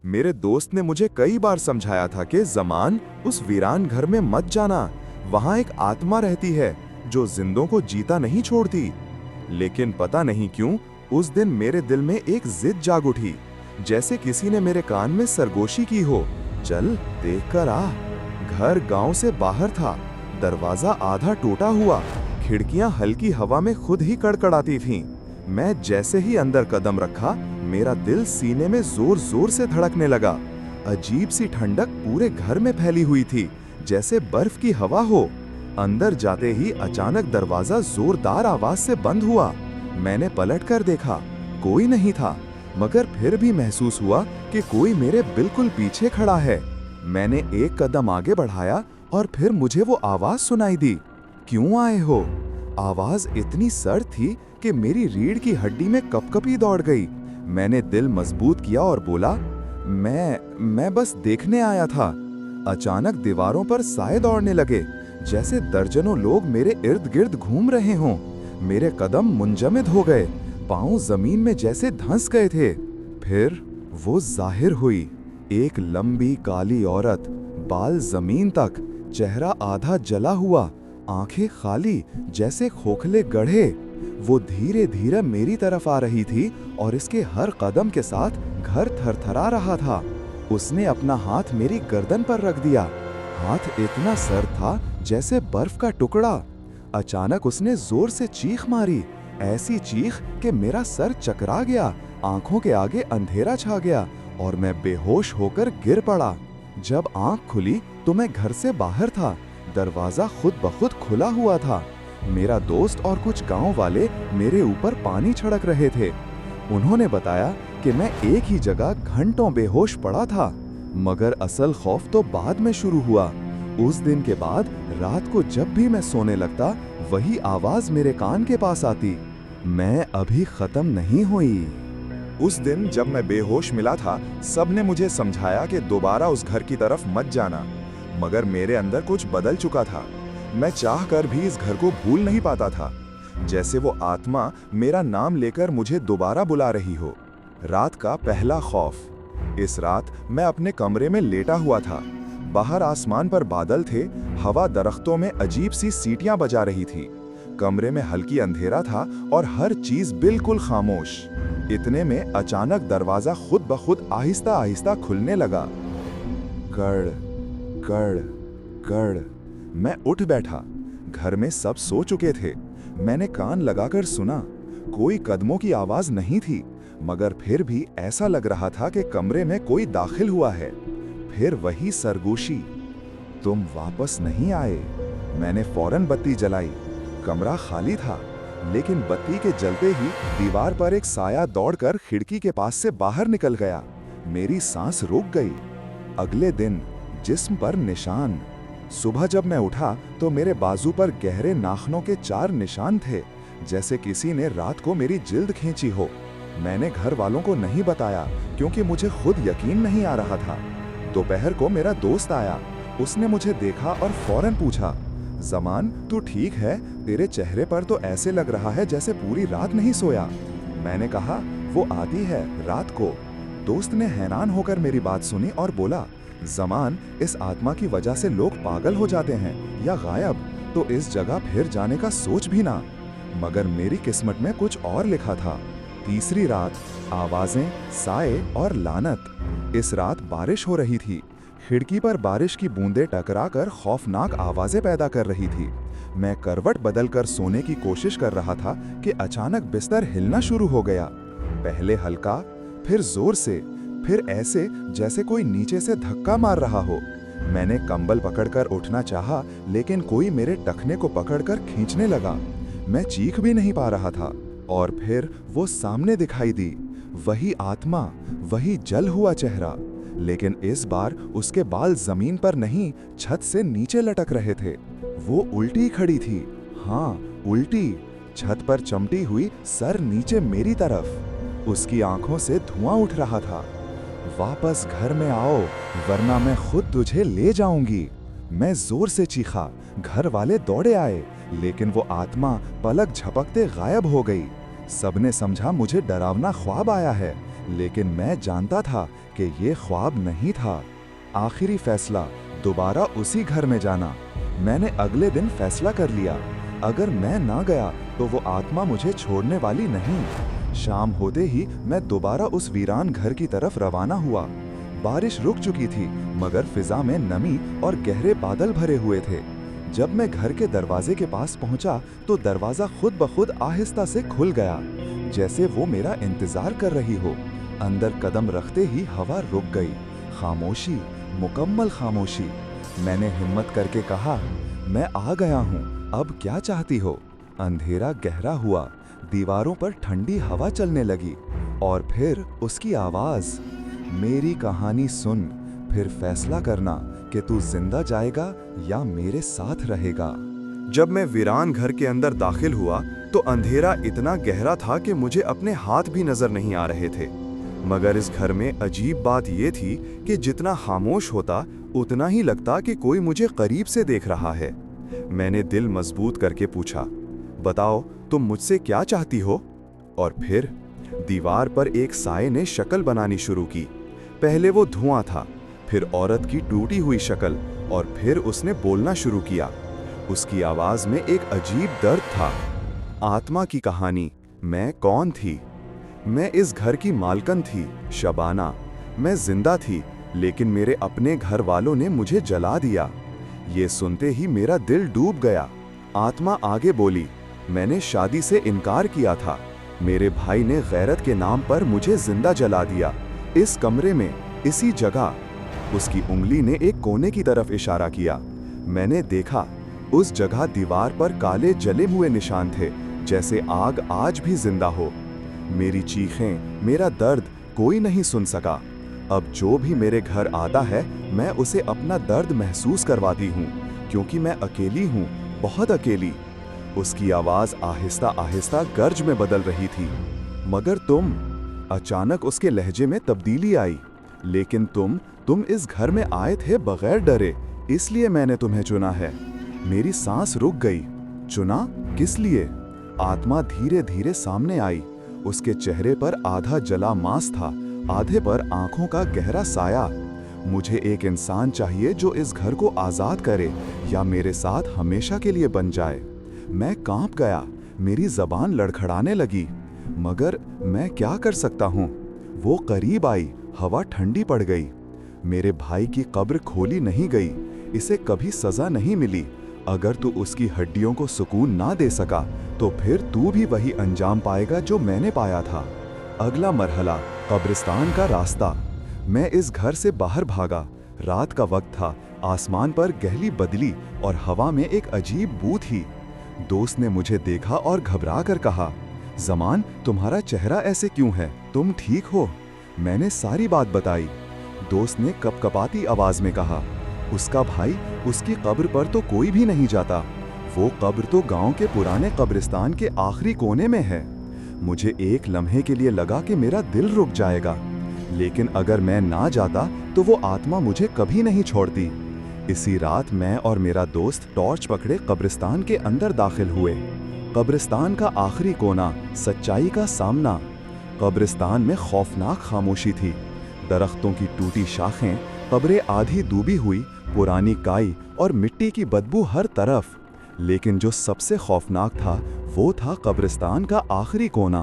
मेरे दोस्त ने मुझे कई बार समझाया था कि ज़मान, उस वीरान घर में मत जाना। वहाँ एक आत्मा रहती है जो जिंदों को जीता नहीं छोड़ती। लेकिन पता नहीं क्यों उस दिन मेरे दिल में एक जिद जाग उठी, जैसे किसी ने मेरे कान में सरगोशी की हो। चल देख कर आ। घर गांव से बाहर था, दरवाजा आधा टूटा हुआ, खिड़कियां हल्की हवा में खुद ही कड़कड़ाती थीं। मैं जैसे ही अंदर कदम रखा, मेरा दिल सीने में जोर जोर से धड़कने लगा। अजीब सी ठंडक पूरे घर में फैली हुई थी, जैसे बर्फ की हवा हो। अंदर जाते ही अचानक दरवाजा जोरदार आवाज से बंद हुआ। मैंने पलट कर देखा, कोई नहीं था, मगर फिर भी महसूस हुआ कि कोई मेरे बिल्कुल पीछे खड़ा है। मैंने एक कदम आगे बढ़ाया और फिर मुझे वो आवाज सुनाई दी, क्यों आए हो? आवाज इतनी सर्द थी कि मेरी रीढ़ की हड्डी में कपकपी दौड़ गई। मैंने दिल मजबूत किया और बोला, मैं बस देखने आया था। अचानक दीवारों पर साए दौड़ने लगे, जैसे दर्जनों लोग मेरे इर्द गिर्द घूम रहे हों। मेरे कदम मुंजमद हो गए, पांव जमीन में जैसे धंस गए थे। फिर वो जाहिर हुई, एक लंबी काली औरत, बाल जमीन तक, चेहरा आधा जला हुआ, आंखें खाली जैसे खोखले गड्ढे। वो धीरे धीरे मेरी तरफ आ रही थी और इसके हर कदम के साथ घर थरथरा रहा था। उसने अपना हाथ मेरी गर्दन पर रख दिया। हाथ इतना सर्द था जैसे बर्फ का टुकड़ा। अचानक उसने जोर से चीख मारी, ऐसी चीख कि मेरा सर चकरा गया, आंखों के आगे अंधेरा छा गया और मैं बेहोश होकर गिर पड़ा। जब आंख खुली तो मैं घर से बाहर था। दरवाजा खुद ब खुद खुला हुआ था। मेरा दोस्त और कुछ गांव वाले मेरे ऊपर पानी छिड़क रहे थे। उन्होंने बताया कि मैं एक ही जगह घंटों बेहोश पड़ा था, मगर असल खौफ तो बाद में शुरू हुआ। उस दिन के बाद रात को जब भी मैं सोने लगता, वही आवाज मेरे कान के पास आती, मैं अभी खत्म नहीं हुई। उस दिन जब मैं बेहोश मिला था, सबने मुझे समझाया कि दोबारा उस घर की तरफ मत जाना, मगर मेरे अंदर कुछ बदल चुका था। मैं चाह कर भी इस घर को भूल नहीं पाता था, जैसे वो आत्मा मेरा नाम लेकर मुझे दोबारा बुला रही हो। रात का पहला खौफ। इस रात मैं अपने कमरे में लेटा हुआ था। बाहर आसमान पर बादल थे, हवा दरख्तों में अजीब सी सीटियां बजा रही थी। कमरे में हल्की अंधेरा था और हर चीज बिल्कुल खामोश। इतने में अचानक दरवाजा खुद ब खुद आहिस्ता आहिस्ता खुलने लगा। कड़ कड़ कड़। मैं उठ बैठा। घर में सब सो चुके थे। मैंने कान लगाकर सुना। कोई कदमों की आवाज नहीं थी, मगर फिर भी ऐसा लग रहा था कि कमरे में कोई दाखिल हुआ है। फिर वही सरगोशी, तुम वापस नहीं आए। मैंने फौरन बत्ती जलाई। कमरा खाली था, लेकिन बत्ती के जलते ही दीवार पर एक साया दौड़कर खिड़की के पास से बाहर निकल गया। मेरी सांस रुक गई। अगले दिन जिस्म पर निशान। सुबह जब मैं उठा तो मेरे बाजू पर गहरे नाखूनों के 4 निशान थे, जैसे किसी ने रात को मेरी जिल्द खींची हो। मैंने घर वालों को नहीं बताया, क्योंकि मुझे खुद यकीन नहीं आ रहा था। दोपहर को मेरा दोस्त आया। उसने मुझे देखा और फौरन पूछा, ज़मान, तू ठीक है? तेरे चेहरे पर तो ऐसे लग रहा है जैसे पूरी रात नहीं सोया। मैंने कहा, वो आती है रात को। दोस्त ने हैरान होकर मेरी बात सुनी और बोला, ज़मान, इस आत्मा की वजह से लोग पागल हो जाते हैं या गायब, तो इस जगह फिर जाने का सोच भी ना। मगर मेरी किस्मत में कुछ और लिखा था। तीसरी रात, आवाजें, साए और लानत। इस रात बारिश हो रही थी। खिड़की पर बारिश की बूंदें टकराकर खौफनाक आवाजें पैदा कर रही थी। मैं करवट बदलकर सोने की कोशिश कर रहा था कि अचानक बिस्तर हिलना शुरू हो गया। पहले हल्का, फिर जोर से, फिर ऐसे जैसे कोई नीचे से धक्का मार रहा हो। मैंने कंबल पकड़कर उठना चाहा, लेकिन कोई मेरे टखने को पकड़कर खींचने लगा। मैं चीख भी नहीं पा रहा था। और फिर वो सामने दिखाई दी, वही आत्मा, वही जल हुआ चेहरा, लेकिन इस बार उसके बाल जमीन पर नहीं, छत से नीचे लटक रहे थे। वो उल्टी खड़ी थी। हाँ, उल्टी, छत पर चमटी हुई, सर नीचे मेरी तरफ। उसकी आंखों से धुआं उठ रहा था। वापस घर में आओ, वरना मैं खुद तुझे ले जाऊंगी। मैं जोर से चीखा। घर वाले दौड़े आए, लेकिन वो आत्मा पलक झपकते गायब हो गई। सबने समझा मुझे डरावना ख्वाब आया है, लेकिन मैं जानता था कि ये ख्वाब नहीं था। आखिरी फैसला दोबारा उसी घर में जाना। मैंने अगले दिन फैसला कर लिया, अगर मैं ना गया तो वो आत्मा मुझे छोड़ने वाली नहीं। शाम होते ही मैं दोबारा उस वीरान घर की तरफ रवाना हुआ। बारिश रुक चुकी थी, मगर फिजा में नमी और गहरे बादल भरे हुए थे। जब मैं घर के दरवाजे के पास पहुंचा तो दरवाजा खुद ब खुद आहिस्ता से खुल गया, जैसे वो मेरा इंतजार कर रही हो। अंदर कदम रखते ही हवा रुक गई। खामोशी, मुकम्मल खामोशी। मैंने हिम्मत करके कहा, मैं आ गया हूँ, अब क्या चाहती हो? अंधेरा गहरा हुआ, दीवारों पर ठंडी हवा चलने लगी और फिर उसकी आवाज, मेरी कहानी सुन, फिर फैसला करना कि तू जिंदा जाएगा या मेरे साथ रहेगा। जब मैं वीरान घर के अंदर दाखिल हुआ तो अंधेरा इतना गहरा था कि मुझे अपने हाथ भी नजर नहीं आ रहे थे। मगर इस घर में अजीब बात यह थी कि जितना खामोश होता उतना ही लगता कि कोई मुझे करीब से देख रहा है। मैंने दिल मजबूत करके पूछा, बताओ तुम मुझसे क्या चाहती हो? और फिर दीवार पर एक साये ने शक्ल बनानी शुरू की। पहले वो धुआं था, फिर औरत की टूटी हुई शक्ल, और फिर उसने बोलना शुरू किया। उसकी आवाज में एक अजीब दर्द था। आत्मा की कहानी। मैं कौन थी? मैं इस घर की मालकन थी, शबाना। मैं जिंदा थी, लेकिन मेरे अपने घर वालों ने मुझे जला दिया। ये सुनते ही मेरा दिल डूब गया। आत्मा आगे बोली, मैंने शादी से इनकार किया था। मेरे भाई ने गैरत के नाम पर मुझे जिंदा जला दिया, इस कमरे में, इसी जगह। उसकी उंगली ने एक कोने की तरफ इशारा किया। मैंने देखा, उस जगह दीवार पर काले जले हुए निशान थे, जैसे आग आज भी जिंदा हो। मेरी चीखें, मेरा दर्द कोई नहीं सुन सका। अब जो भी मेरे घर आता है, मैं उसे अपना दर्द महसूस करवाती हूँ, क्योंकि मैं अकेली हूँ, बहुत अकेली। उसकी आवाज आहिस्ता आहिस्ता गर्ज में बदल रही थी। मगर तुम। अचानक उसके लहजे में तब्दीली आई। लेकिन तुम इस घर में आए थे बगैर डरे, इसलिए मैंने तुम्हें चुना है। मेरी सांस रुक गई। चुना? किस लिए? आत्मा धीरे धीरे सामने आई। उसके चेहरे पर आधा जला मांस था, आधे पर आंखों का गहरा साया। मुझे एक इंसान चाहिए जो इस घर को आजाद करे या मेरे साथ हमेशा के लिए बन जाए। मैं कांप गया, मेरी जबान लड़खड़ाने लगी। मगर मैं क्या कर सकता हूँ? वो करीब आई, हवा ठंडी पड़ गई। मेरे भाई की कब्र खोली नहीं गई, इसे कभी सजा नहीं मिली। अगर तू उसकी हड्डियों को सुकून ना दे सका, तो फिर तू भी वही अंजाम पाएगा जो मैंने पाया था। अगला मरहला, कब्रिस्तान का रास्ता। मैं इस घर से बाहर भागा। रात का वक्त था, आसमान पर गहरी बदली और हवा में एक अजीब बू थी। दोस्त ने मुझे देखा और घबरा कर कहा, जमान, तुम्हारा चेहरा ऐसे क्यों है? तुम ठीक हो? मैंने सारी बात बताई। दोस्त ने कपकपाती आवाज में कहा, उसका भाई, उसकी कब्र पर तो कोई भी नहीं जाता। वो कब्र तो गांव के पुराने कब्रिस्तान के आखिरी कोने में है। मुझे एक लम्हे के लिए लगा कि मेरा दिल रुक जाएगा, लेकिन अगर मैं ना जाता तो वो आत्मा मुझे कभी नहीं छोड़ती। इसी रात मैं और मेरा दोस्त टॉर्च पकड़े कब्रिस्तान के अंदर दाखिल हुए। कब्रिस्तान का आखिरी कोना, सच्चाई का सामना। कब्रिस्तान में खौफनाक खामोशी थी। दरख्तों की टूटी शाखें, कब्रें आधी डूबी हुई, पुरानी काई और मिट्टी की बदबू हर तरफ। लेकिन जो सबसे खौफनाक था, वो था कब्रिस्तान का आखिरी कोना।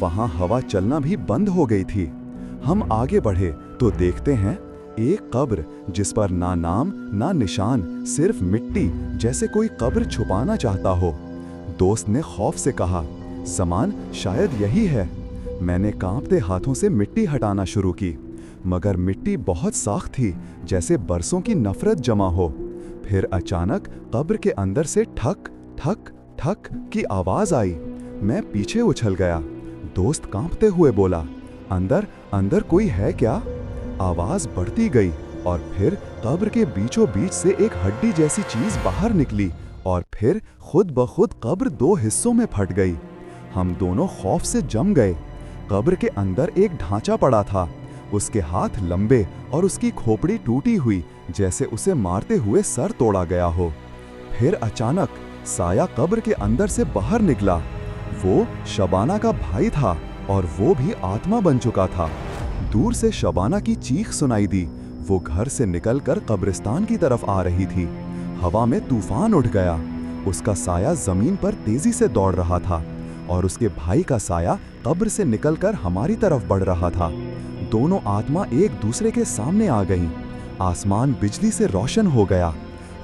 वहां हवा चलना भी बंद हो गई थी। हम आगे बढ़े तो देखते हैं एक कब्र जिस पर ना नाम ना निशान, सिर्फ मिट्टी, जैसे कोई कब्र छुपाना चाहता हो। दोस्त ने खौफ से कहा, जमान, शायद यही है। मैंने कांपते हाथों से मिट्टी हटाना शुरू की, मगर मिट्टी बहुत सख्त थी, जैसे बरसों की नफरत जमा हो। फिर अचानक कब्र के अंदर से ठक ठक ठक की आवाज आई। मैं पीछे उछल गया। दोस्त कांपते हुए बोला, अंदर अंदर कोई है क्या? आवाज बढ़ती गई और फिर कब्र के बीचों बीच से एक हड्डी जैसी चीज बाहर निकली और फिर खुद ब खुद कब्र दो हिस्सों में फट गई। हम दोनों खौफ से जम गए। कब्र के अंदर एक ढांचा पड़ा था। उसके हाथ लंबे और उसकी खोपड़ी टूटी हुई, जैसे उसे मारते हुए सर तोड़ा गया हो। फिर अचानक साया कब्र के अंदर से बाहर निकला। वो शबाना का भाई था और वो भी आत्मा बन चुका था। दूर से शबाना की चीख सुनाई दी। वो घर से निकलकर कब्रिस्तान की तरफ आ रही थी। हवा में तूफान उठ गया। उसका साया जमीन पर तेजी से दौड़ रहा था और उसके भाई का साया कब्र से निकलकर हमारी तरफ बढ़ रहा था। दोनों आत्मा एक दूसरे के सामने आ गईं। आसमान बिजली से रोशन हो गया।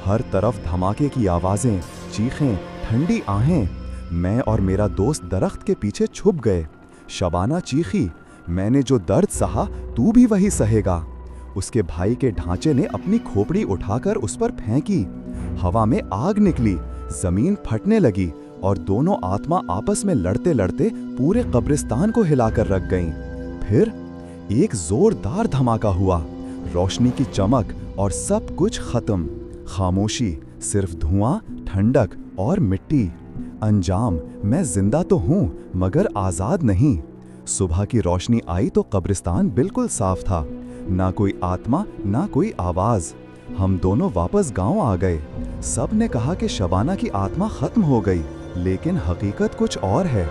हर तरफ धमाके की आवाजें, चीखें, ठंडी आहें। मैं और मेरा दोस्त दरख्त के पीछे छुप गए। शबाना चीखी, मैंने जो दर्द सहा तू भी वही सहेगा। उसके भाई के ढांचे ने अपनी खोपड़ी उठाकर उस पर फेंकी। हवा में आग निकली, जमीन फटने लगी और दोनों आत्मा आपस में लड़ते लड़ते पूरे कब्रिस्तान को हिलाकर रख गईं। फिर एक जोरदार धमाका हुआ। रोशनी की चमक और सब कुछ खत्म। खामोशी, सिर्फ धुआं, ठंडक और मिट्टी। अंजाम, मैं जिंदा तो हूं मगर आजाद नहीं। सुबह की रोशनी आई तो कब्रिस्तान बिल्कुल साफ था। ना कोई आत्मा, ना कोई आवाज। हम दोनों वापस गांव आ गए। सब ने कहा कि शबाना की आत्मा खत्म हो गई, लेकिन हकीकत कुछ और है।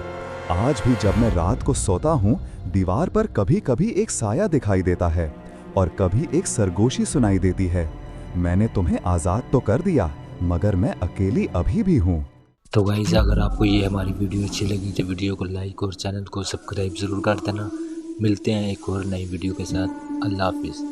आज भी जब मैं रात को सोता हूँ, दीवार पर कभी कभी एक साया दिखाई देता है और कभी एक सरगोशी सुनाई देती है। मैंने तुम्हें आज़ाद तो कर दिया, मगर मैं अकेली अभी भी हूँ। तो गाइस, अगर आपको ये हमारी वीडियो अच्छी लगी तो वीडियो को लाइक और चैनल को सब्सक्राइब ज़रूर कर देना। मिलते हैं एक और नई वीडियो के साथ। अल्लाह हाफिज़।